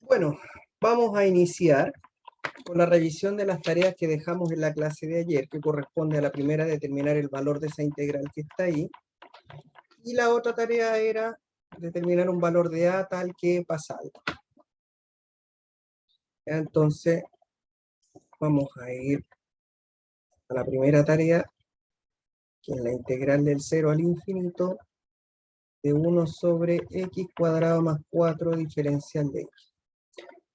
Bueno, vamos a iniciar con la revisión de las tareas que dejamos en la clase de ayer, que corresponde a la primera, determinar el valor de esa integral que está ahí. Y la otra tarea era determinar un valor de A tal que pasa algo. Entonces, vamos a ir a la primera tarea, que es la integral del 0 al infinito de 1 sobre x cuadrado más 4 diferencial de x.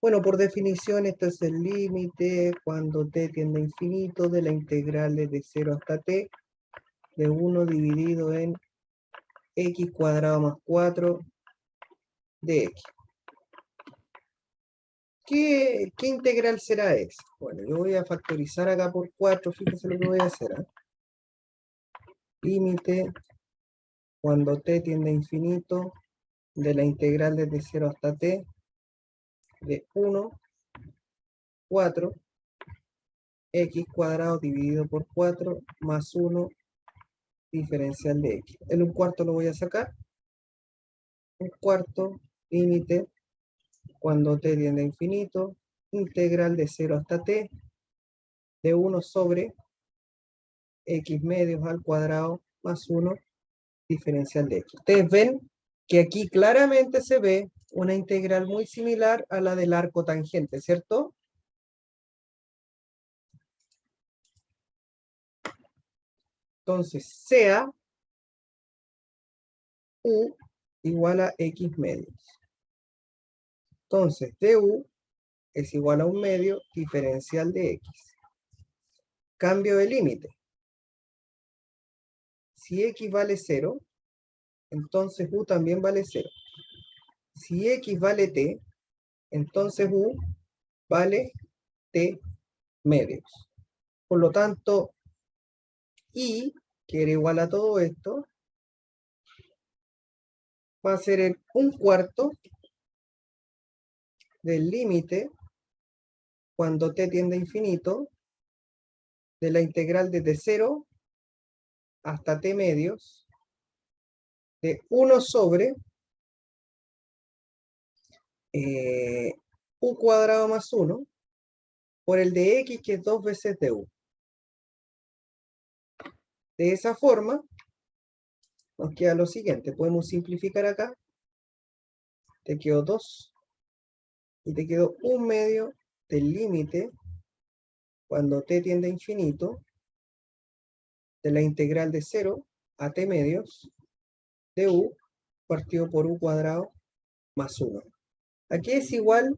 Bueno, por definición, esto es el límite cuando t tiende a infinito de la integral desde 0 hasta t de 1 dividido en x cuadrado más 4 de x. ¿Qué integral será esa? Bueno, yo voy a factorizar acá por 4, fíjense lo que voy a hacer. Límite cuando t tiende a infinito de la integral desde 0 hasta t de 1, 4, x cuadrado dividido por 4 más 1 diferencial de x. El 1/4 lo voy a sacar. 1/4 límite cuando t tiende a infinito, integral de 0 hasta t de 1 sobre x medios al cuadrado más 1 diferencial de x. Ustedes ven que aquí claramente se ve una integral muy similar a la del arco tangente, ¿cierto? Entonces, sea u igual a x medios. Entonces, du es igual a 1 medio diferencial de x. Cambio de límite. Si x vale 0, entonces u también vale 0. Si x vale t, entonces u vale t medios. Por lo tanto, y, que era igual a todo esto, va a ser el 1/4 del límite cuando t tiende a infinito de la integral desde 0 hasta t medios de 1 sobre u cuadrado más 1 por el de x, que es 2 veces de u. De esa forma, nos queda lo siguiente. Podemos simplificar acá. Te quedó 2. Y te quedó 1 medio del límite cuando t tiende a infinito de la integral de 0 a t medios de u partido por u cuadrado más 1. Aquí es igual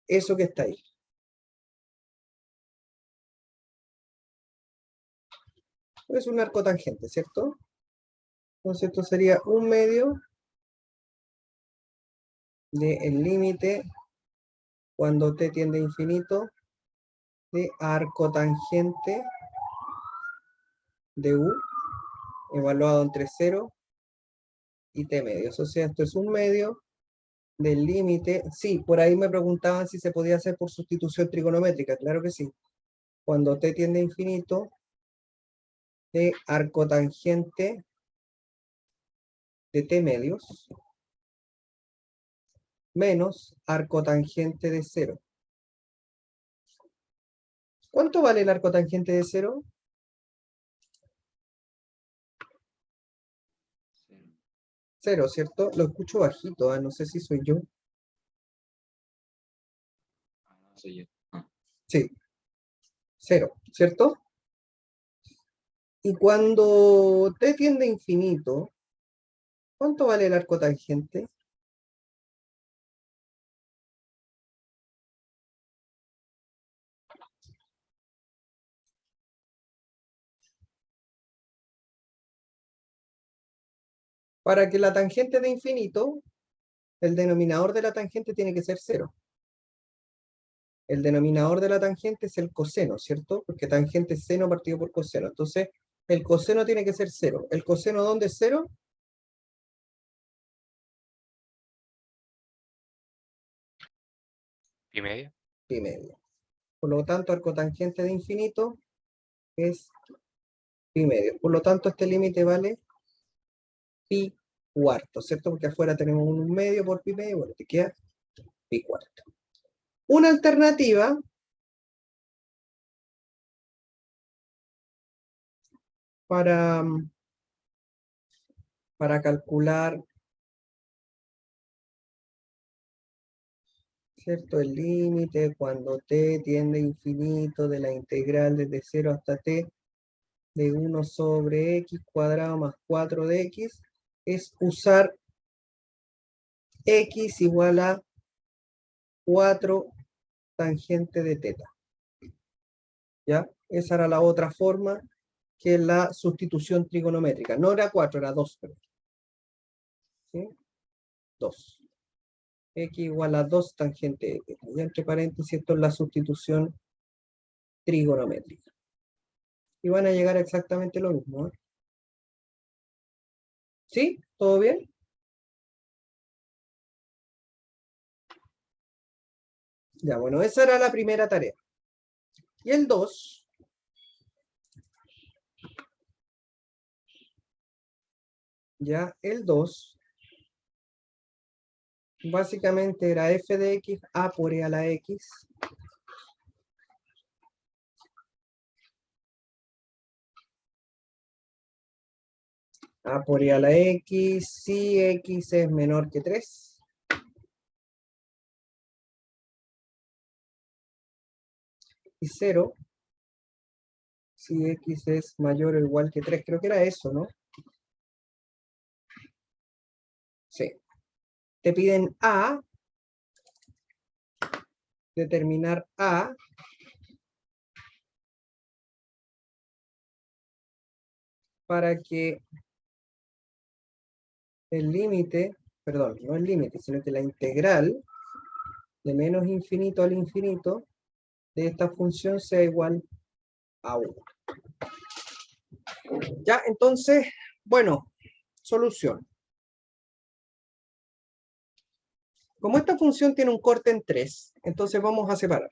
eso que está ahí. Es un arco tangente, ¿cierto? Entonces esto sería 1 medio del límite cuando t tiende a infinito de arco tangente de u evaluado entre 0 y t medios. O sea, esto es 1 medio del límite. Sí, por ahí me preguntaban si se podía hacer por sustitución trigonométrica. Claro que sí. Cuando t tiende a infinito de arco tangente de t medios menos arco tangente de 0. ¿Cuánto vale el arco tangente de 0? 0, ¿cierto? Lo escucho bajito, no sé si soy yo. No, soy yo. Sí, 0, ¿cierto? Y cuando t tiende a infinito, ¿cuánto vale el arco tangente? Para que la tangente de infinito, el denominador de la tangente tiene que ser 0. El denominador de la tangente es el coseno, ¿cierto? Porque tangente es seno partido por coseno. Entonces, el coseno tiene que ser 0. ¿El coseno dónde es 0? ¿Pi medio? Pi medio. Por lo tanto, arco tangente de infinito es pi medio. Por lo tanto, este límite vale pi cuarto, ¿cierto? Porque afuera tenemos un medio por pi medio, bueno, te queda pi cuarto. Una alternativa para calcular, ¿cierto? El límite cuando t tiende a infinito de la integral desde 0 hasta t de 1 sobre x cuadrado más 4 de x es usar x igual a 4 tangente de teta. ¿Ya? Esa era la otra forma, que es la sustitución trigonométrica. No era 4, era 2. ¿Sí? 2. X igual a 2 tangente de teta. Y entre paréntesis, esto es la sustitución trigonométrica. Y van a llegar a exactamente lo mismo. ¿Eh? ¿Sí? ¿Todo bien? Ya, bueno, esa era la primera tarea. Y el 2, ya, el 2, básicamente era f de x, a por e a la x. A por e a la x, si x es menor que 3. Y 0, si x es mayor o igual que 3. Creo que era eso, ¿no? Sí. Te piden a, determinar a, para que el límite, perdón, no el límite, sino que la integral de menos infinito al infinito de esta función sea igual a 1. Ya, entonces, bueno, solución. Como esta función tiene un corte en 3, entonces vamos a separar.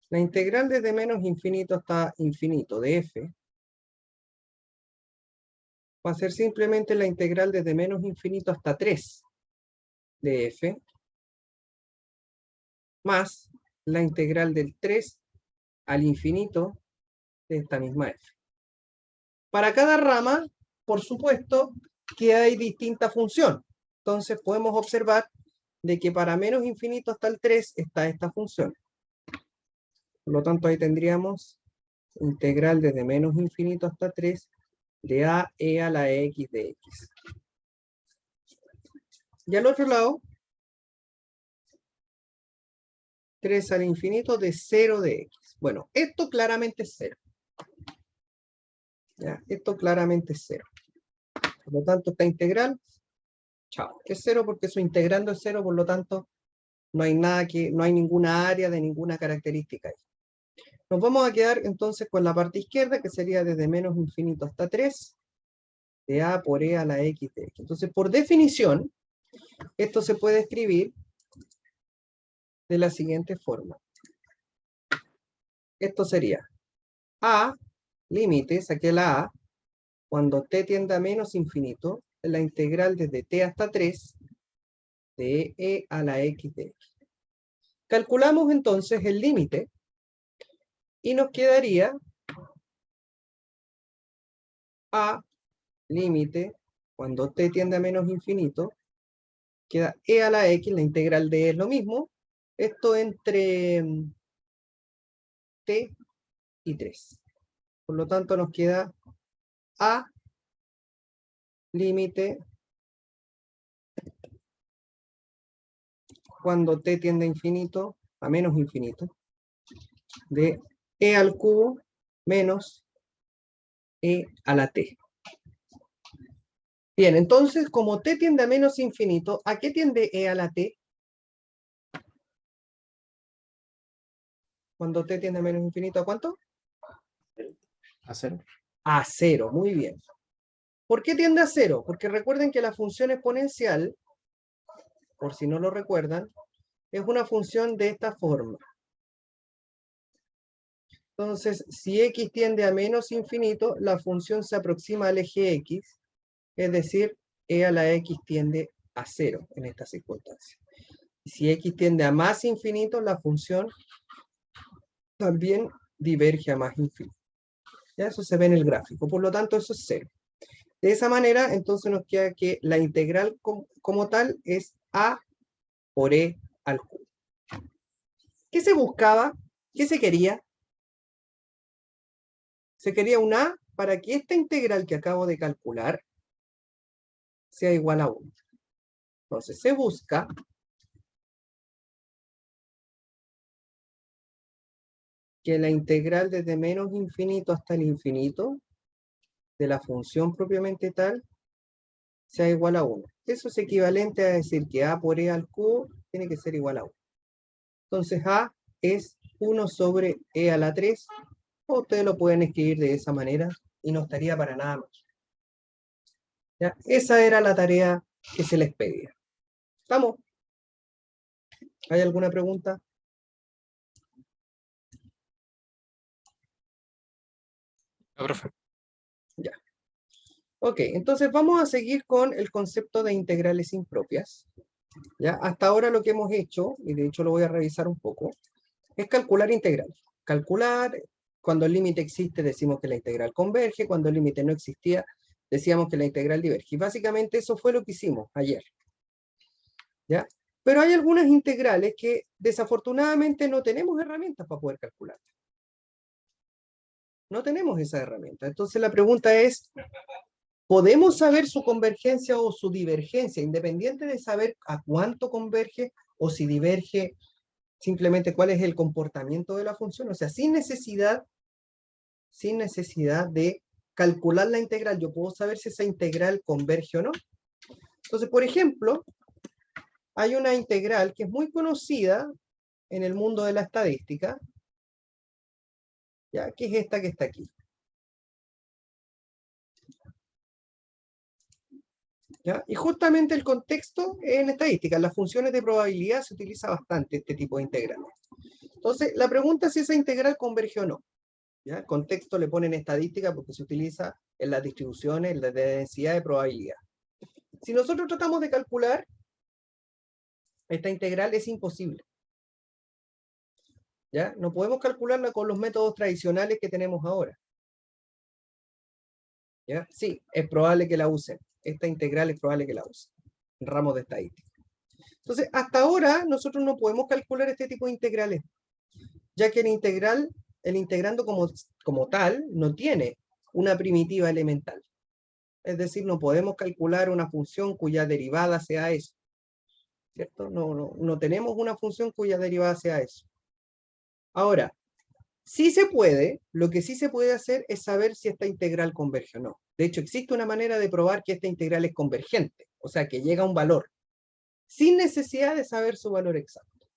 La integral desde menos infinito hasta infinito de f va a ser simplemente la integral desde menos infinito hasta 3 de f más la integral del 3 al infinito de esta misma f. Para cada rama, por supuesto, que hay distinta función. Entonces podemos observar de que para menos infinito hasta el 3 está esta función. Por lo tanto, ahí tendríamos integral desde menos infinito hasta 3 de a e a la x de x. Y al otro lado, 3 al infinito de 0 de x. Bueno, esto claramente es 0. ¿Ya? Esto claramente es 0. Por lo tanto, esta integral, chao, es 0 porque su integrando es 0, por lo tanto, no hay ninguna área de ninguna característica ahí. Nos vamos a quedar entonces con la parte izquierda, que sería desde menos infinito hasta 3, de a por e a la x de x. Entonces, por definición, esto se puede escribir de la siguiente forma. Esto sería a, límite, saqué la a, cuando t tiende a menos infinito, la integral desde t hasta 3, de e a la x de x. Calculamos entonces el límite, y nos quedaría a, límite, cuando t tiende a menos infinito, queda e a la x, la integral de e es lo mismo, esto entre t y 3. Por lo tanto nos queda a, límite, cuando t tiende a infinito, a menos infinito, de e al cubo menos e a la t. Bien, entonces, como t tiende a menos infinito, ¿a qué tiende e a la t? Cuando t tiende a menos infinito, ¿a cuánto? A 0. A 0, muy bien. ¿Por qué tiende a 0? Porque recuerden que la función exponencial, por si no lo recuerdan, es una función de esta forma. Entonces, si x tiende a menos infinito, la función se aproxima al eje x, es decir, e a la x tiende a 0 en esta circunstancia. Y si x tiende a más infinito, la función también diverge a más infinito. ¿Ya? Eso se ve en el gráfico, por lo tanto eso es 0. De esa manera, entonces nos queda que la integral como tal es a por e al cubo. ¿Qué se buscaba? ¿Qué se quería? Se quería un a para que esta integral que acabo de calcular sea igual a 1. Entonces se busca que la integral desde menos infinito hasta el infinito de la función propiamente tal sea igual a 1. Eso es equivalente a decir que a por e al cubo tiene que ser igual a 1. Entonces a es 1 sobre e a la 3, o ustedes lo pueden escribir de esa manera y no estaría para nada más. ¿Ya? Esa era la tarea que se les pedía. ¿Estamos? ¿Hay alguna pregunta? No, profe. Ya. Ok, entonces vamos a seguir con el concepto de integrales impropias. ¿Ya? Hasta ahora lo que hemos hecho, y de hecho lo voy a revisar un poco, es calcular integrales. Calcular, cuando el límite existe decimos que la integral converge, cuando el límite no existía decíamos que la integral diverge. Y básicamente eso fue lo que hicimos ayer. ¿Ya? Pero hay algunas integrales que desafortunadamente no tenemos herramientas para poder calcular. No tenemos esa herramienta. Entonces la pregunta es, ¿podemos saber su convergencia o su divergencia, independiente de saber a cuánto converge o si diverge, simplemente cuál es el comportamiento de la función? O sea, sin necesidad de calcular la integral, yo puedo saber si esa integral converge o no. Entonces, por ejemplo, hay una integral que es muy conocida en el mundo de la estadística, ¿ya? Que es esta que está aquí. ¿Ya? Y justamente el contexto en estadística, en las funciones de probabilidad se utiliza bastante este tipo de integrales. Entonces, la pregunta es si esa integral converge o no. ¿Ya? El contexto le ponen estadística porque se utiliza en las distribuciones de densidad de probabilidad. Si nosotros tratamos de calcular esta integral, es imposible. ¿Ya? No podemos calcularla con los métodos tradicionales que tenemos ahora. ¿Ya? Sí, es probable que la usen. Esta integral es probable que la usen. Ramos de estadística. Entonces, hasta ahora nosotros no podemos calcular este tipo de integrales, ya que el integrando como tal, no tiene una primitiva elemental. Es decir, no podemos calcular una función cuya derivada sea eso. ¿Cierto? No tenemos una función cuya derivada sea eso. Ahora, sí se puede, lo que sí se puede hacer es saber si esta integral converge o no. De hecho, existe una manera de probar que esta integral es convergente, o sea, que llega a un valor, sin necesidad de saber su valor exacto.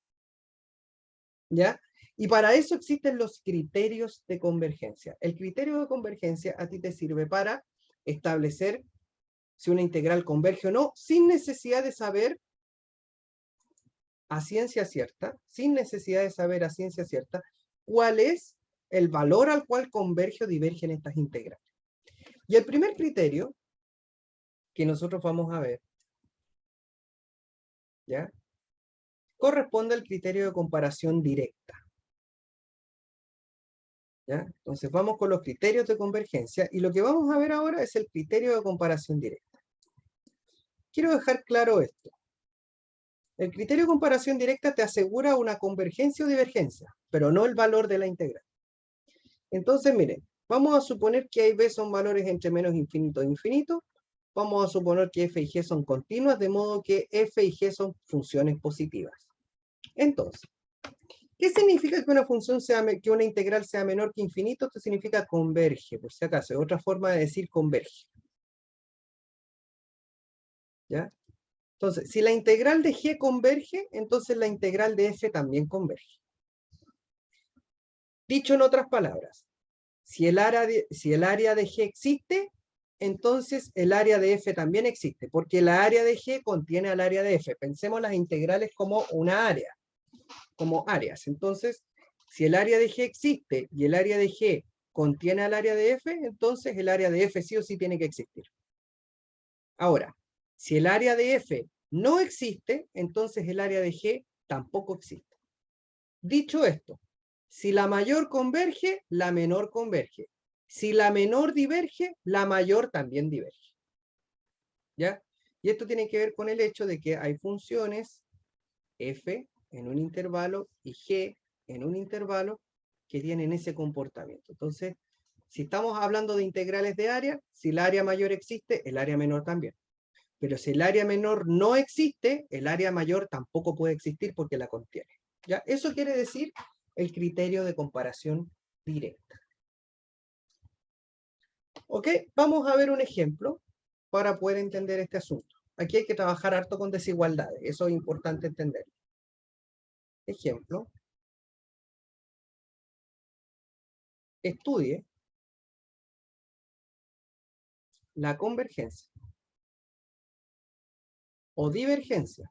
¿Ya? Y para eso existen los criterios de convergencia. El criterio de convergencia a ti te sirve para establecer si una integral converge o no, sin necesidad de saber a ciencia cierta, cuál es el valor al cual converge o divergen estas integrales. Y el primer criterio que nosotros vamos a ver, ¿ya? Corresponde al criterio de comparación directa. ¿Ya? Entonces vamos con los criterios de convergencia y lo que vamos a ver ahora es el criterio de comparación directa. Quiero dejar claro esto. El criterio de comparación directa te asegura una convergencia o divergencia, pero no el valor de la integral. Entonces, miren, vamos a suponer que A y B son valores entre menos infinito e infinito. Vamos a suponer que F y G son continuas, de modo que F y G son funciones positivas. Entonces, ¿qué significa que que una integral sea menor que infinito? Esto significa converge, por si acaso, es otra forma de decir converge. ¿Ya? Entonces, si la integral de G converge, entonces la integral de F también converge. Dicho en otras palabras, si el área de G existe, entonces el área de F también existe, porque la área de G contiene al área de F. Pensemos las integrales como una área, como áreas. Entonces, si el área de G existe y el área de G contiene al área de F, entonces el área de F sí o sí tiene que existir. Ahora, Si el área de F no existe, entonces el área de G tampoco existe. Dicho esto, si la mayor converge, la menor converge. Si la menor diverge, la mayor también diverge. ¿Ya? Y esto tiene que ver con el hecho de que hay funciones F en un intervalo y G en un intervalo que tienen ese comportamiento. Entonces, si estamos hablando de integrales de área, si el área mayor existe, el área menor también. Pero si el área menor no existe, el área mayor tampoco puede existir porque la contiene. ¿Ya? Eso quiere decir el criterio de comparación directa. Ok, vamos a ver un ejemplo para poder entender este asunto. Aquí hay que trabajar harto con desigualdades, eso es importante entender. Ejemplo. Estudie la convergencia o divergencia,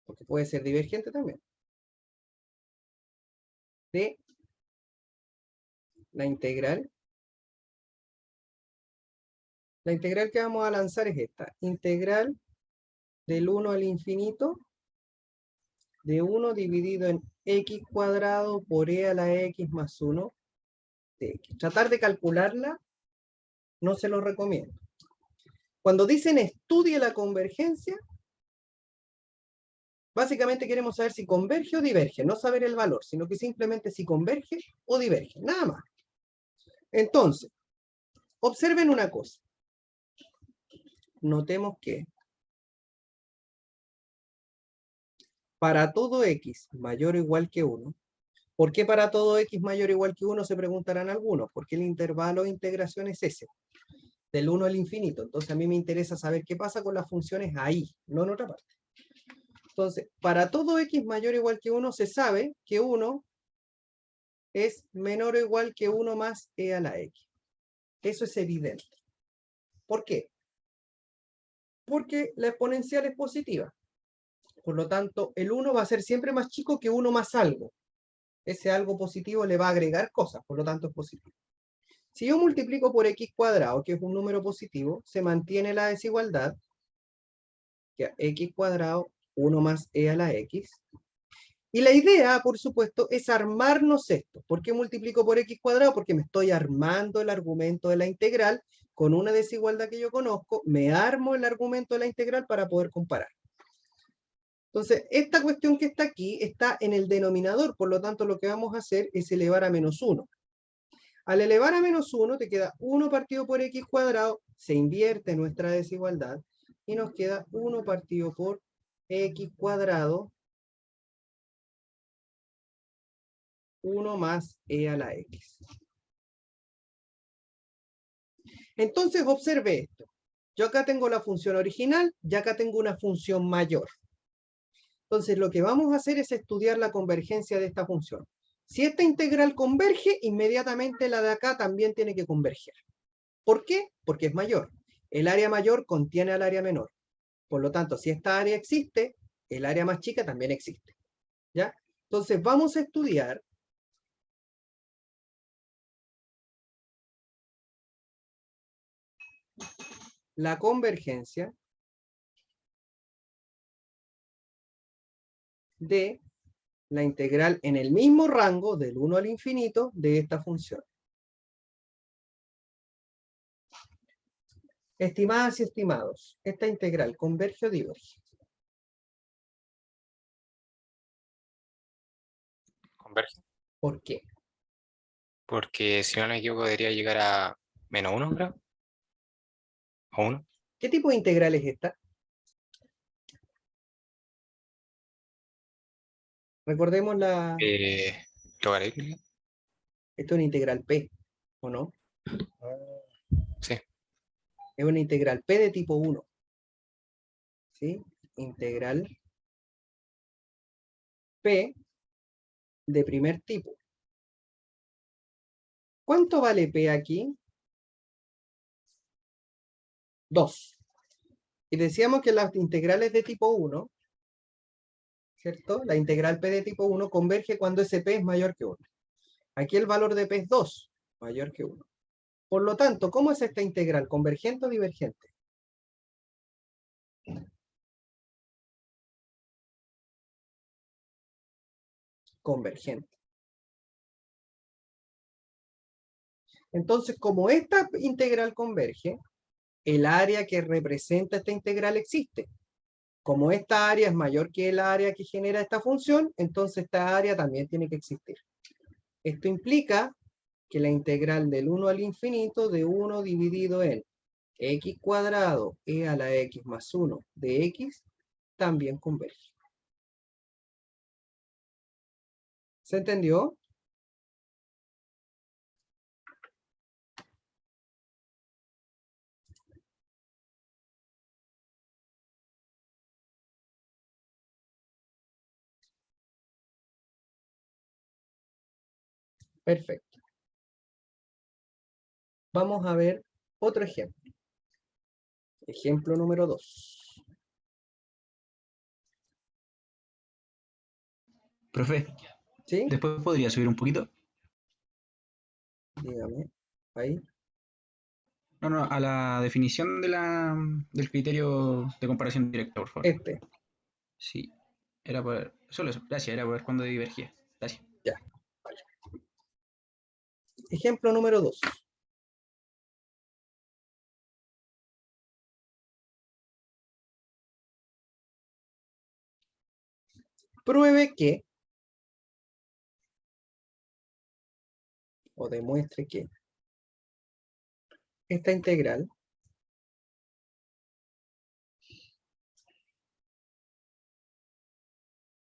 porque puede ser divergente también, de la integral. La integral que vamos a lanzar es esta, integral del 1 al infinito de 1 dividido en x cuadrado por e a la x más 1 de x. Tratar de calcularla no se lo recomiendo. Cuando dicen estudie la convergencia, básicamente queremos saber si converge o diverge, no saber el valor, sino que simplemente si converge o diverge, nada más. Entonces, observen una cosa. Notemos que para todo x mayor o igual que 1, ¿por qué para todo x mayor o igual que 1? Se preguntarán algunos, porque el intervalo de integración es ese, del 1 al infinito. Entonces a mí me interesa saber qué pasa con las funciones ahí, no en otra parte. Entonces, para todo x mayor o igual que 1 se sabe que 1 es menor o igual que 1 más e a la x. Eso es evidente. ¿Por qué? Porque la exponencial es positiva. Por lo tanto, el 1 va a ser siempre más chico que 1 más algo. Ese algo positivo le va a agregar cosas, por lo tanto es positivo. Si yo multiplico por x cuadrado, que es un número positivo, se mantiene la desigualdad, que x cuadrado, 1 más e a la x. Y la idea, por supuesto, es armarnos esto. ¿Por qué multiplico por x cuadrado? Porque me estoy armando el argumento de la integral con una desigualdad que yo conozco, me armo el argumento de la integral para poder comparar. Entonces, esta cuestión que está aquí está en el denominador, por lo tanto lo que vamos a hacer es elevar a menos 1. Al elevar a menos 1 te queda 1 partido por x cuadrado, se invierte nuestra desigualdad y nos queda 1 partido por x cuadrado 1 más e a la x. Entonces observe esto. Yo acá tengo la función original y acá tengo una función mayor. Entonces lo que vamos a hacer es estudiar la convergencia de esta función. Si esta integral converge, inmediatamente la de acá también tiene que converger. ¿Por qué? Porque es mayor. El área mayor contiene al área menor. Por lo tanto, si esta área existe, el área más chica también existe. ¿Ya? Entonces vamos a estudiar la convergencia de la integral en el mismo rango del 1 al infinito de esta función. Estimadas y estimados, ¿esta integral converge o diverge? Converge. ¿Por qué? Porque si no me equivoco, debería llegar a menos 1, creo. O 1. ¿Qué tipo de integral es esta? Recordemos la... Logarítmica. Esto es una integral P, ¿o no? Sí. Es una integral P de tipo 1. ¿Sí? Integral P de primer tipo. ¿Cuánto vale P aquí? 2. Y decíamos que las integrales de tipo 1, ¿cierto? La integral P de tipo 1 converge cuando ese P es mayor que 1. Aquí el valor de P es 2, mayor que 1. Por lo tanto, ¿cómo es esta integral? ¿Convergente o divergente? Convergente. Entonces, como esta integral converge, el área que representa esta integral existe. Como esta área es mayor que el área que genera esta función, entonces esta área también tiene que existir. Esto implica que la integral del 1 al infinito de 1 dividido en x cuadrado e a la x más 1 de x también converge. ¿Se entendió? Perfecto. Vamos a ver otro ejemplo. Ejemplo número 2. Profe, ¿Sí? después podría subir un poquito. Dígame. Ahí. No, a la definición de del criterio de comparación directa, por favor. Este. Sí, era por... Solo eso, gracias, era por ver cuándo divergía. Gracias. Ya. Vale. Ejemplo número 2. Pruebe que, o demuestre que, esta integral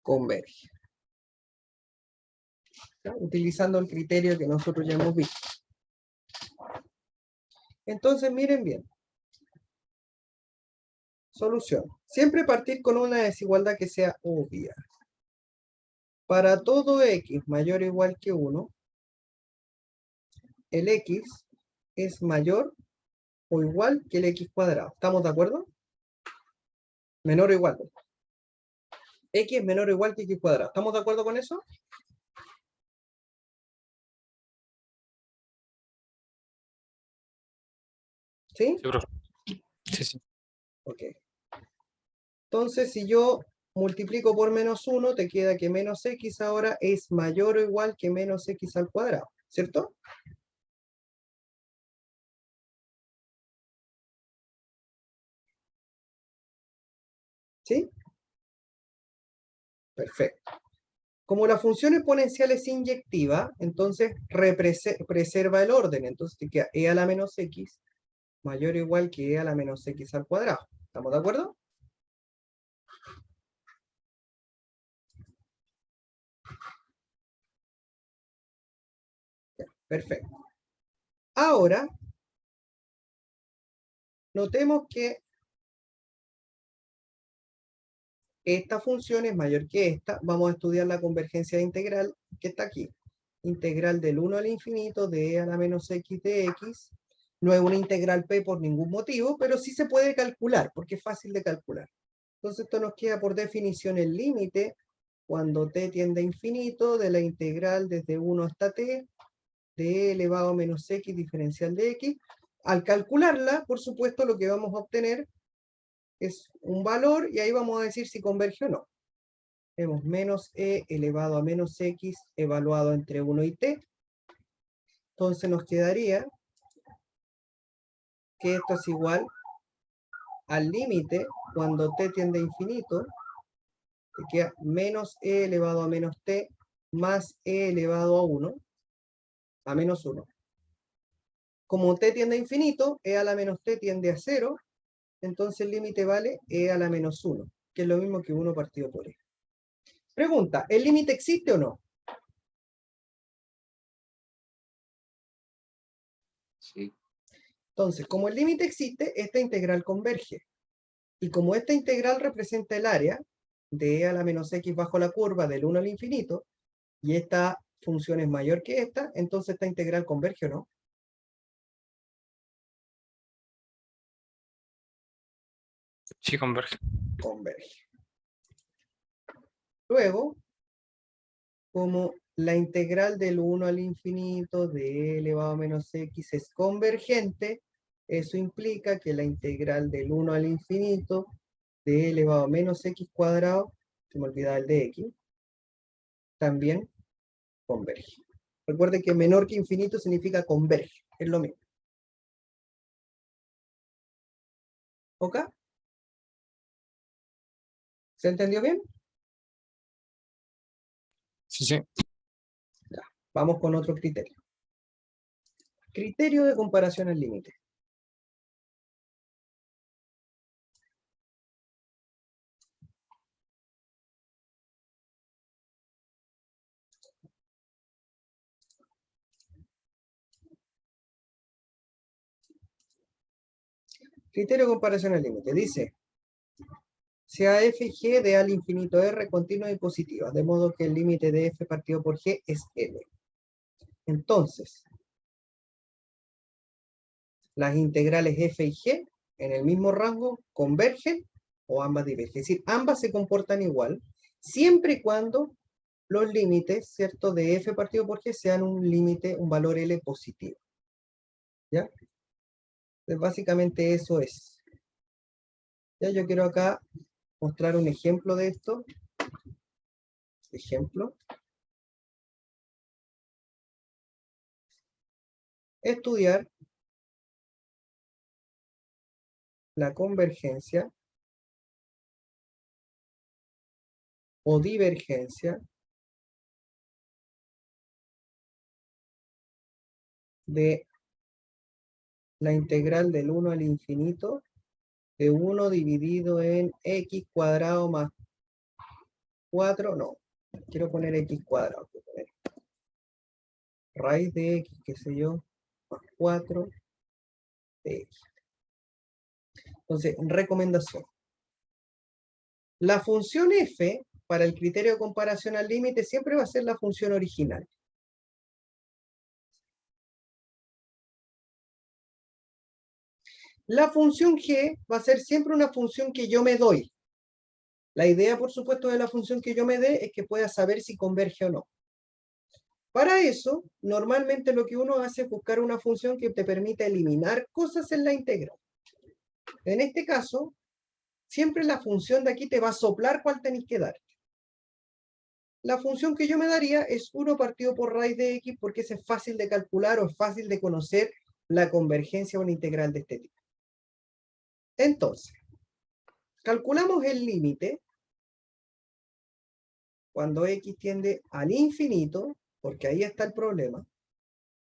converge. ¿Ya? Utilizando el criterio que nosotros ya hemos visto. Entonces, miren bien. Solución. Siempre partir con una desigualdad que sea obvia. Para todo x mayor o igual que 1, el x es mayor o igual que el x cuadrado. ¿Estamos de acuerdo? Menor o igual. X es menor o igual que x cuadrado. ¿Estamos de acuerdo con eso? ¿Sí? Sí, profe. Sí, sí. Ok. Entonces, si yo multiplico por menos 1, te queda que menos x ahora es mayor o igual que menos x al cuadrado. ¿Cierto? ¿Sí? Perfecto. Como la función exponencial es inyectiva, entonces preserva el orden. Entonces te queda e a la menos x mayor o igual que e a la menos x al cuadrado. ¿Estamos de acuerdo? Ya, perfecto. Ahora, notemos que esta función es mayor que esta. Vamos a estudiar la convergencia de integral que está aquí. Integral del 1 al infinito de e a la menos x de x. No es una integral p por ningún motivo, pero sí se puede calcular, porque es fácil de calcular. Entonces esto nos queda por definición el límite, cuando t tiende a infinito, de la integral desde 1 hasta t, de e elevado a menos x diferencial de x. Al calcularla, por supuesto, lo que vamos a obtener es un valor, y ahí vamos a decir si converge o no. Tenemos menos e elevado a menos x evaluado entre 1 y t. Entonces nos quedaría que esto es igual al límite, cuando t tiende a infinito, que queda menos e elevado a menos t más e elevado a 1, a menos 1. Como t tiende a infinito, e a la menos t tiende a 0, entonces el límite vale e a la menos 1, que es lo mismo que 1 partido por e. Pregunta, ¿el límite existe o no? Sí. Entonces, como el límite existe, esta integral converge. Y como esta integral representa el área de e a la menos x bajo la curva del 1 al infinito, y esta función es mayor que esta, entonces esta integral converge o no. Sí, converge. Converge. Luego, como la integral del 1 al infinito de e elevado a menos x es convergente, eso implica que la integral del 1 al infinito de elevado a menos x cuadrado, se me olvidaba el de x, también converge. Recuerden que menor que infinito significa converge, es lo mismo. ¿Ok? ¿Se entendió bien? Sí, sí. Ya, vamos con otro criterio. Criterio de comparación al límite. Criterio de comparación al límite. Dice, sea f y g de a al infinito r continua y positiva, de modo que el límite de f partido por g es l. Entonces, las integrales f y g en el mismo rango convergen o ambas divergen. Es decir, ambas se comportan igual, siempre y cuando los límites, ¿cierto?, de f partido por g sean un límite, un valor L positivo. ¿Ya? Entonces, básicamente eso es. Ya yo quiero acá mostrar un ejemplo de esto. Ejemplo. Estudiar la convergencia o divergencia de la integral del 1 al infinito de 1 dividido en x cuadrado más 4, no, quiero poner x cuadrado, quiero poner raíz de x, qué sé yo, más 4 de x. Entonces, recomendación. La función f, para el criterio de comparación al límite, siempre va a ser la función original. La función g va a ser siempre una función que yo me doy. La idea, por supuesto, de la función que yo me dé es que pueda saber si converge o no. Para eso, normalmente lo que uno hace es buscar una función que te permita eliminar cosas en la integral. En este caso, siempre la función de aquí te va a soplar cuál tenéis que dar. La función que yo me daría es 1 partido por raíz de x, porque ese es fácil de calcular o es fácil de conocer la convergencia de una integral de este tipo. Entonces, calculamos el límite cuando x tiende al infinito, porque ahí está el problema,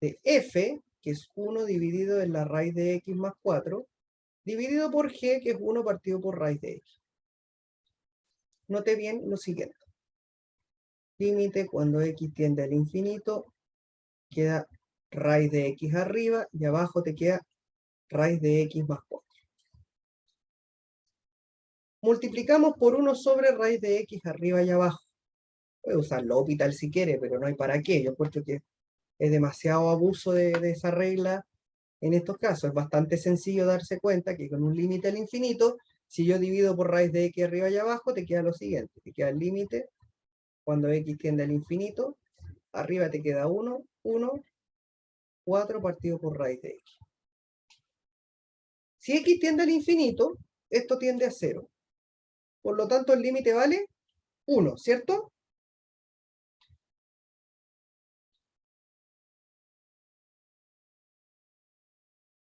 de f, que es 1 dividido en la raíz de x más 4, dividido por g, que es 1 partido por raíz de x. Note bien lo siguiente. Límite cuando x tiende al infinito, queda raíz de x arriba, y abajo te queda raíz de x más 4. Multiplicamos por 1 sobre raíz de x arriba y abajo. Puede usar L'Hopital si quiere, pero no hay para qué. Yo encuentro que es demasiado abuso de esa regla en estos casos. Es bastante sencillo darse cuenta que con un límite al infinito, si yo divido por raíz de x arriba y abajo, te queda lo siguiente. Te queda el límite cuando x tiende al infinito. Arriba te queda 1, 1, 4 partido por raíz de x. Si x tiende al infinito, esto tiende a 0. Por lo tanto, el límite vale 1, ¿cierto?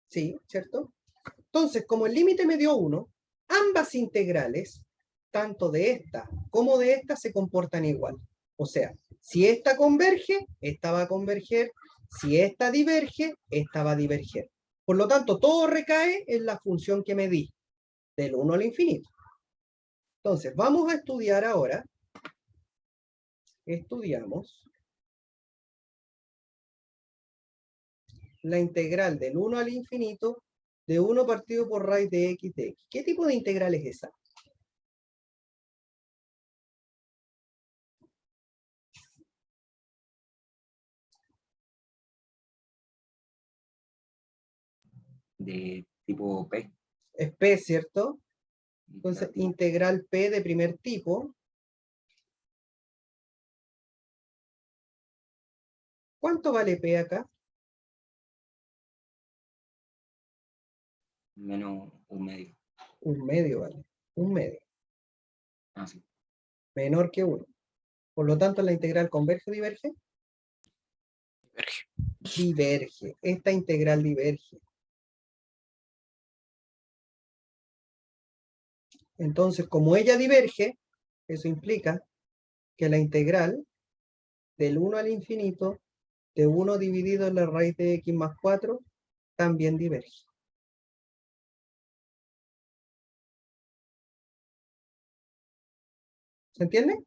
Sí, ¿cierto? Entonces, como el límite me dio 1, ambas integrales, tanto de esta como de esta, se comportan igual. O sea, si esta converge, esta va a converger. Si esta diverge, esta va a diverger. Por lo tanto, todo recae en la función que me di, del 1 al infinito. Entonces, vamos a estudiar ahora. Estudiamos la integral del 1 al infinito de 1 partido por raíz de x de x. ¿Qué tipo de integral es esa? De tipo P. Es P, ¿cierto? Entonces, integral P de primer tipo. ¿Cuánto vale P acá? Menos un medio. Un medio vale. Un medio. Ah, sí. Menor que 1. Por lo tanto, la integral converge o diverge. Diverge. Diverge. Esta integral diverge. Entonces, como ella diverge, eso implica que la integral del 1 al infinito de 1 dividido en la raíz de x más 4 también diverge. ¿Se entiende?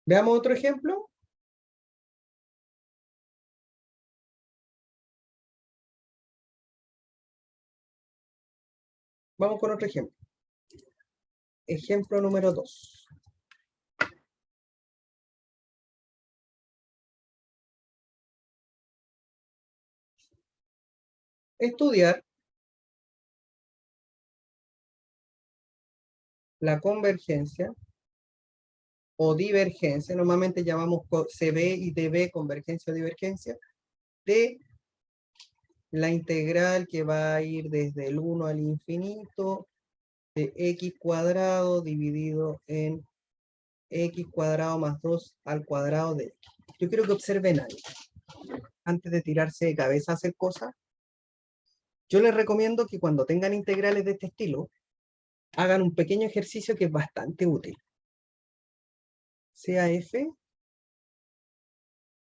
Veamos otro ejemplo. Vamos con otro ejemplo. Ejemplo número 2. Estudiar la convergencia o divergencia, normalmente llamamos CB y DB, convergencia o divergencia, de la integral que va a ir desde el 1 al infinito de x cuadrado dividido en x cuadrado más 2 al cuadrado de x. Yo quiero que observen algo. Antes de tirarse de cabeza a hacer cosas, yo les recomiendo que cuando tengan integrales de este estilo, hagan un pequeño ejercicio que es bastante útil. Sea f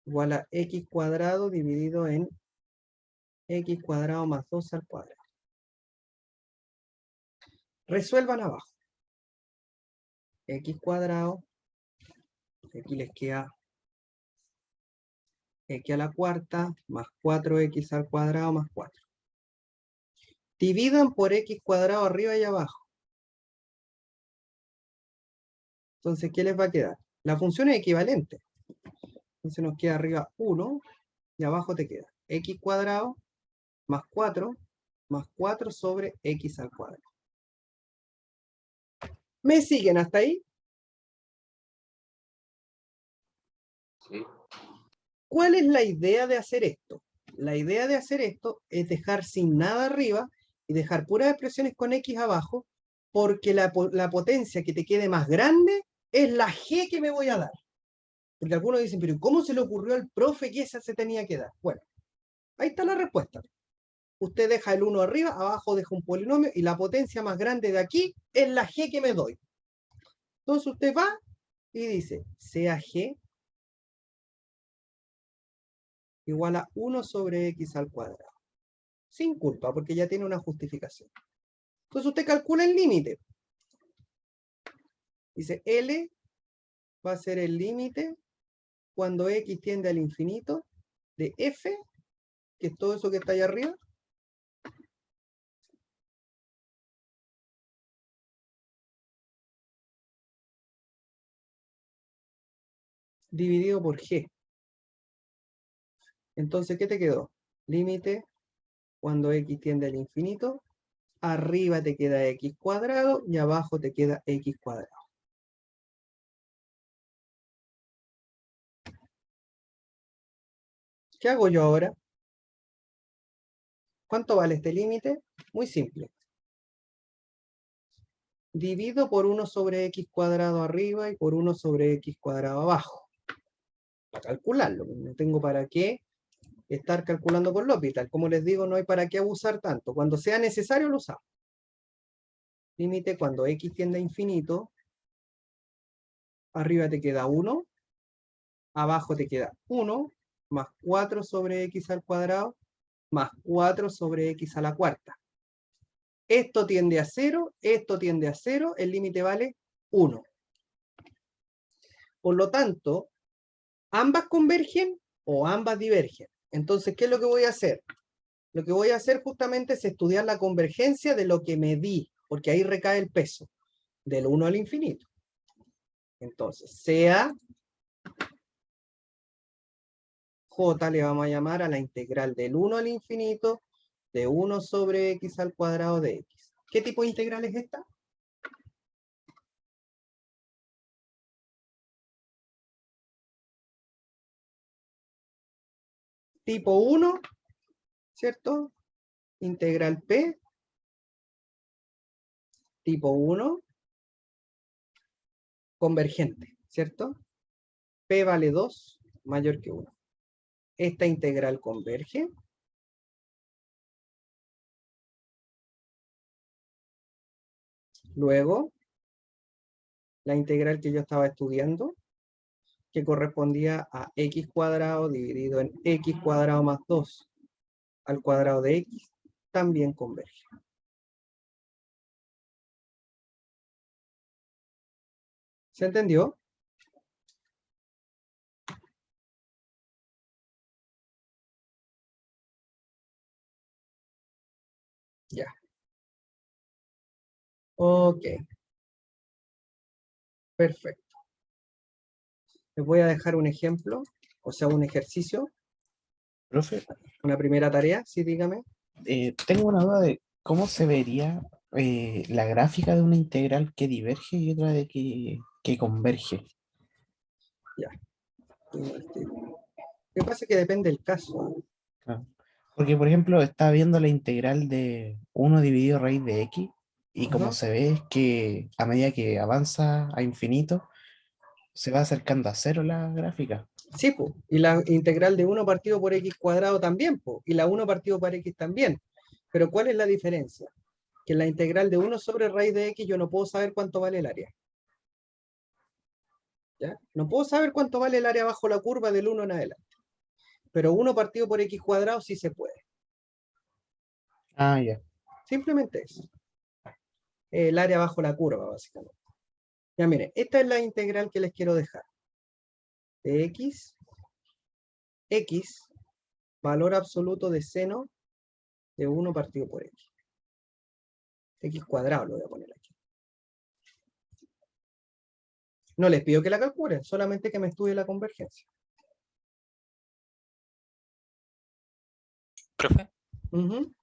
igual a x cuadrado dividido en x cuadrado más 2 al cuadrado. Resuelvan abajo. X cuadrado, aquí les queda x a la cuarta más 4x al cuadrado más 4. Dividan por x cuadrado arriba y abajo. Entonces, ¿qué les va a quedar? La función es equivalente. Entonces nos queda arriba 1 y abajo te queda x cuadrado más 4 sobre x al cuadrado. ¿Me siguen hasta ahí? Sí. ¿Cuál es la idea de hacer esto? La idea de hacer esto es dejar sin nada arriba y dejar puras expresiones con x abajo, porque la potencia que te quede más grande es la g que me voy a dar. Porque algunos dicen, pero ¿cómo se le ocurrió al profe que esa se tenía que dar? Bueno, ahí está la respuesta. Usted deja el 1 arriba, abajo deja un polinomio y la potencia más grande de aquí es la g que me doy. Entonces usted va y dice, sea g igual a 1 sobre x al cuadrado. Sin culpa, porque ya tiene una justificación. Entonces usted calcula el límite. Dice, L va a ser el límite cuando x tiende al infinito de f, que es todo eso que está ahí arriba, dividido por g. Entonces, ¿qué te quedó? Límite cuando x tiende al infinito, arriba te queda x cuadrado y abajo te queda x cuadrado. ¿Qué hago yo ahora? ¿Cuánto vale este límite? Muy simple. Divido por 1 sobre x cuadrado arriba y por 1 sobre x cuadrado abajo. Para calcularlo, no tengo para qué estar calculando con L'Hopital. Como les digo, no hay para qué abusar tanto. Cuando sea necesario lo usamos. Límite cuando x tiende a infinito, arriba te queda 1, abajo te queda 1, más 4 sobre x al cuadrado, más 4 sobre x a la cuarta. Esto tiende a 0, esto tiende a 0, el límite vale 1. Por lo tanto, ambas convergen o ambas divergen. Entonces, ¿qué es lo que voy a hacer? Lo que voy a hacer justamente es estudiar la convergencia de lo que medí, porque ahí recae el peso, del 1 al infinito. Entonces, sea J le vamos a llamar a la integral del 1 al infinito de 1 sobre x al cuadrado de x. ¿Qué tipo de integral es esta? tipo 1, ¿cierto? Integral P, tipo 1, convergente, ¿cierto? P vale 2, mayor que 1. Esta integral converge. Luego, la integral que yo estaba estudiando, que correspondía a x cuadrado dividido en x cuadrado más 2 al cuadrado de x, también converge. ¿Se entendió? Ya. Ok. Perfecto. Les voy a dejar un ejemplo, o sea, un ejercicio, Profe, una primera tarea, sí, dígame. tengo una duda de cómo se vería la gráfica de una integral que diverge y otra de que converge. Ya. Lo que pasa es que depende del caso. Claro. Porque, por ejemplo, está viendo la integral de 1 dividido raíz de x y como Ajá. se ve es que a medida que avanza a infinito, se va acercando a cero la gráfica. Sí, po. Y la integral de 1 partido por x cuadrado también, po. Y la 1 partido por x también. Pero ¿cuál es la diferencia? Que en la integral de 1 sobre raíz de x yo no puedo saber cuánto vale el área. ¿Ya? No puedo saber cuánto vale el área bajo la curva del 1 en adelante. Pero 1 partido por x cuadrado sí se puede. Ah, ya. Simplemente eso. El área bajo la curva, básicamente. Ya miren, esta es la integral que les quiero dejar. De x, valor absoluto de seno de 1 partido por x. X cuadrado lo voy a poner aquí. No les pido que la calculen, solamente que me estudie la convergencia. Profe, Ujú.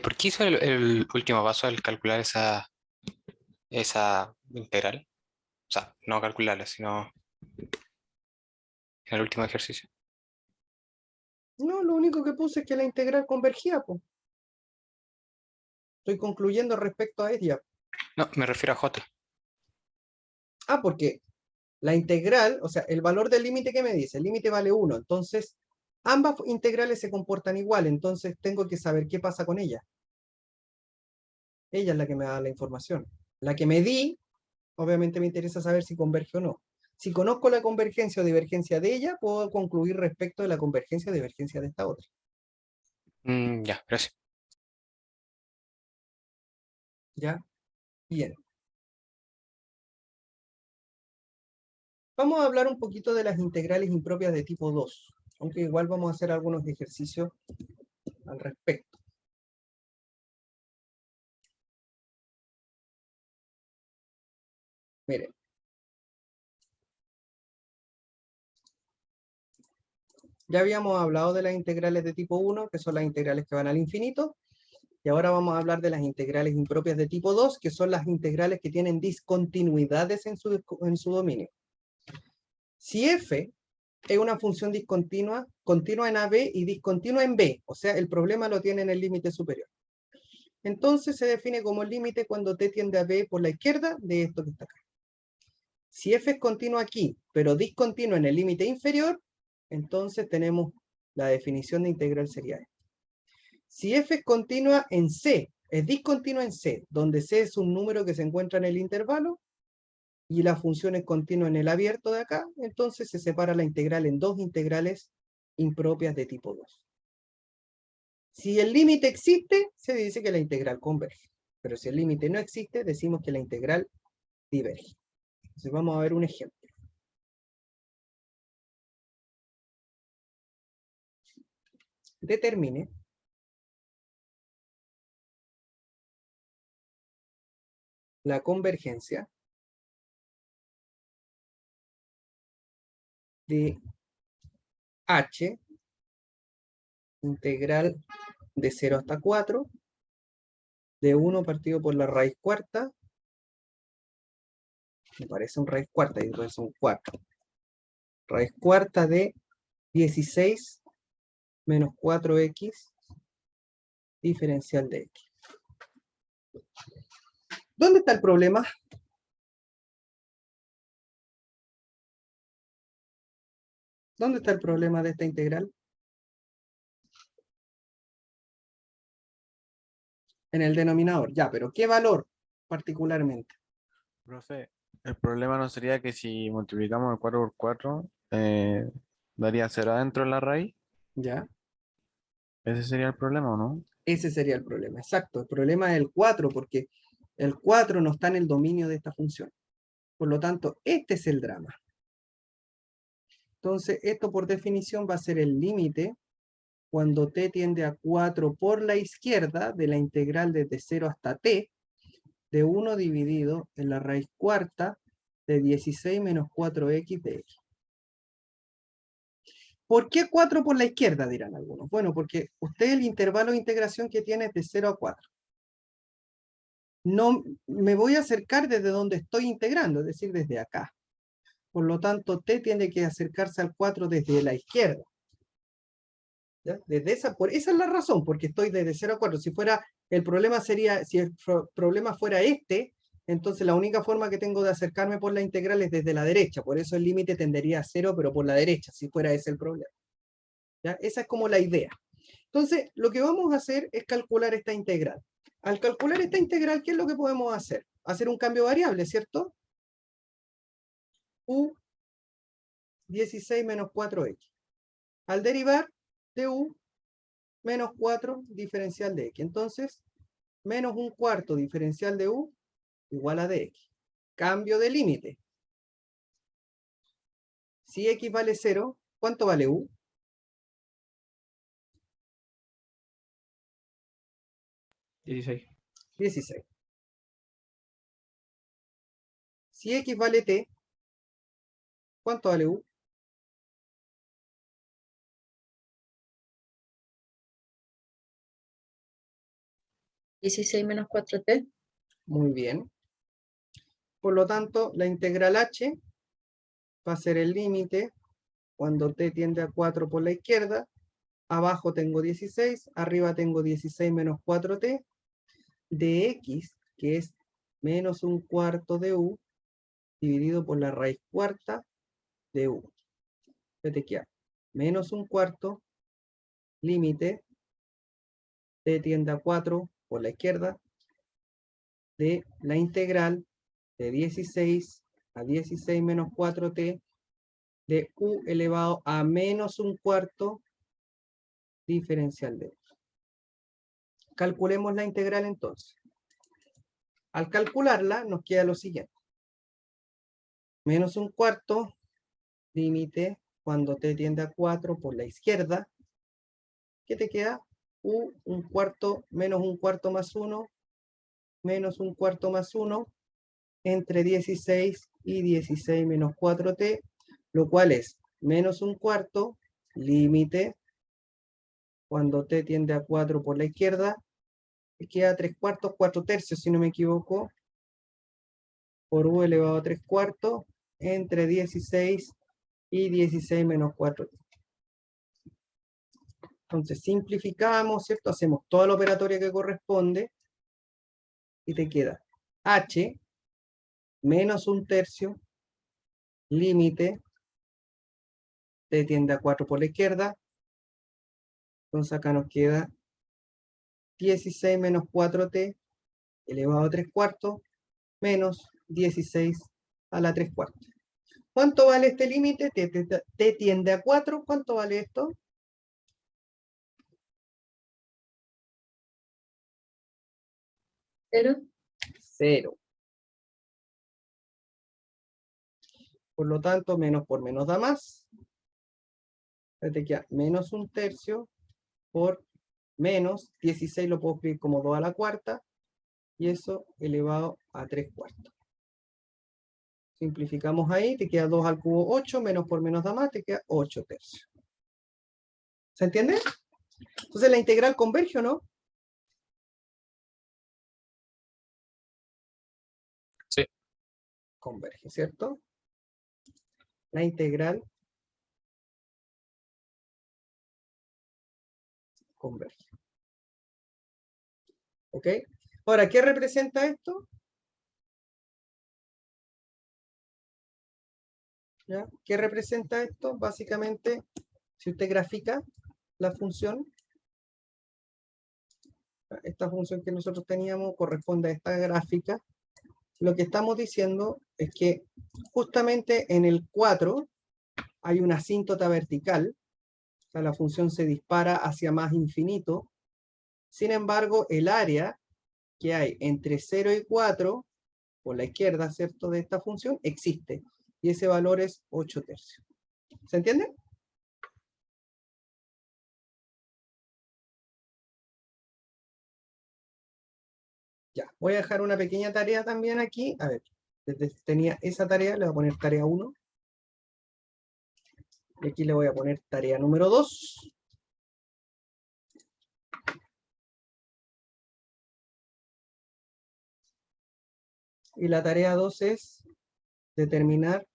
¿por qué hizo el último paso al calcular esa integral? O sea, no calcularla, sino en el último ejercicio. No, lo único que puse es que la integral convergía, pues. Estoy concluyendo respecto a ella. No, me refiero a J. Ah, porque la integral, o sea, el valor del límite que me dice, el límite vale 1, entonces ambas integrales se comportan igual, entonces tengo que saber qué pasa con ella. Ella es la que me da la información. La que me di, obviamente me interesa saber si converge o no. Si conozco la convergencia o divergencia de ella, puedo concluir respecto de la convergencia o divergencia de esta otra. Ya, gracias. ¿Ya? Bien. Vamos a hablar un poquito de las integrales impropias de tipo 2, aunque igual vamos a hacer algunos ejercicios al respecto. Miren. Ya habíamos hablado de las integrales de tipo 1, que son las integrales que van al infinito, y ahora vamos a hablar de las integrales impropias de tipo 2, que son las integrales que tienen discontinuidades en su dominio. Si f es una función discontinua, continua en AB y discontinua en B, o sea, el problema lo tiene en el límite superior. Entonces se define como límite cuando t tiende a B por la izquierda de esto que está acá. Si f es continua aquí, pero discontinua en el límite inferior, entonces tenemos la definición de integral sería esta. Si f es continua en C, es discontinua en C, donde C es un número que se encuentra en el intervalo, y la función es continua en el abierto de acá, entonces se separa la integral en dos integrales impropias de tipo 2. Si el límite existe, se dice que la integral converge. Pero si el límite no existe, decimos que la integral diverge. Entonces vamos a ver un ejemplo. Determine la convergencia de h integral de 0 hasta 4 de 1 partido por la raíz cuarta, me parece un raíz cuarta y después un 4, raíz cuarta de 16 menos 4x diferencial de x. ¿Dónde está el problema? ¿Dónde está el problema de esta integral? En el denominador, ya, pero ¿qué valor particularmente? Profe, el problema no sería que si multiplicamos el 4 por 4, daría 0 adentro en la raíz. ¿Ya? Ese sería el problema, ¿o no? Ese sería el problema, exacto. El problema es el 4, porque el 4 no está en el dominio de esta función. Por lo tanto, este es el drama. Entonces, esto por definición va a ser el límite cuando t tiende a 4 por la izquierda de la integral desde 0 hasta t, de 1 dividido en la raíz cuarta de 16 menos 4x de x. ¿Por qué 4 por la izquierda? Dirán algunos. Bueno, porque usted el intervalo de integración que tiene es de 0 a 4. No me voy a acercar desde donde estoy integrando, es decir, desde acá. Por lo tanto, t tiene que acercarse al 4 desde la izquierda. ¿Ya? Esa es la razón, porque estoy desde 0 a 4. Si fuera, el problema sería, si el problema fuera este, entonces la única forma que tengo de acercarme por la integral es desde la derecha. Por eso el límite tendería a 0, pero por la derecha, si fuera ese el problema. ¿Ya? Esa es como la idea. Entonces, lo que vamos a hacer es calcular esta integral. Al calcular esta integral, ¿qué es lo que podemos hacer? Hacer un cambio variable, ¿cierto? U 16 menos 4x. Al derivar de u menos 4 diferencial de x. Entonces, menos un cuarto diferencial de u igual a dx. Cambio de límite. Si x vale 0, ¿cuánto vale u? 16. 16. Si x vale t, ¿cuánto vale u? 16 menos 4t. Muy bien. Por lo tanto, la integral h va a ser el límite cuando t tiende a 4 por la izquierda. Abajo tengo 16, arriba tengo 16 menos 4t de x, que es menos un cuarto de u, dividido por la raíz cuarta de u. Te queda menos un cuarto, límite, t tiende a 4 por la izquierda, de la integral de 16 a 16 menos 4t de u elevado a menos un cuarto diferencial de u. Calculemos la integral entonces. Al calcularla nos queda lo siguiente. Menos un cuarto, límite, cuando t tiende a 4 por la izquierda. ¿Qué te queda? U, un cuarto, menos un cuarto más 1, menos un cuarto más 1, entre 16 y 16 menos 4t, lo cual es menos un cuarto, límite, cuando t tiende a 4 por la izquierda, me queda 3 cuartos, 4 tercios, si no me equivoco, por u elevado a 3 cuartos, entre 16 y 16 menos 4. Entonces simplificamos, ¿cierto? Hacemos toda la operatoria que corresponde y te queda h menos un tercio, límite, t tiende a 4 por la izquierda. Entonces acá nos queda 16 menos 4t elevado a 3 cuartos menos 16 a la 3 cuartos. ¿Cuánto vale este límite? T tiende a 4. ¿Cuánto vale esto? 0. 0. Por lo tanto, menos por menos da más. Te queda menos un tercio por menos 16, lo puedo escribir como 2 a la cuarta, y eso elevado a 3 cuartos. Simplificamos ahí, te queda 2 al cubo 8, menos por menos da más, te queda 8 tercios. ¿Se entiende? Entonces la integral converge, ¿o no? Sí. Converge, ¿cierto? La integral convergen. ¿Ok? Ahora, ¿qué representa esto? ¿Ya? ¿Qué representa esto? Básicamente, si usted grafica la función, esta función que nosotros teníamos corresponde a esta gráfica. Lo que estamos diciendo es que justamente en el 4 hay una asíntota vertical, o sea, la función se dispara hacia más infinito. Sin embargo, el área que hay entre 0 y 4, por la izquierda, ¿cierto?, de esta función, existe. Y ese valor es 8/3. ¿Se entiende? Ya, voy a dejar una pequeña tarea también aquí. A ver, desde tenía esa tarea, le voy a poner tarea 1. Y aquí le voy a poner tarea número 2. Y la tarea 2 es determinar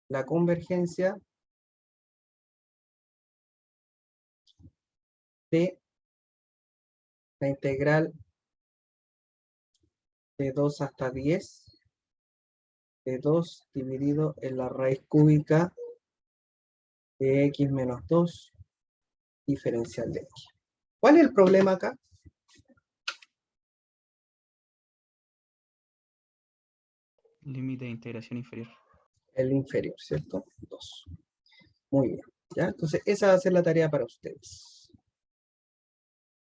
la convergencia de la integral de 2 hasta 10 de 2 dividido en la raíz cúbica de x menos 2 diferencial de x. ¿Cuál es el problema acá? Límite de integración inferior. El inferior, ¿cierto? 2. Muy bien. ¿Ya? Entonces, esa va a ser la tarea para ustedes.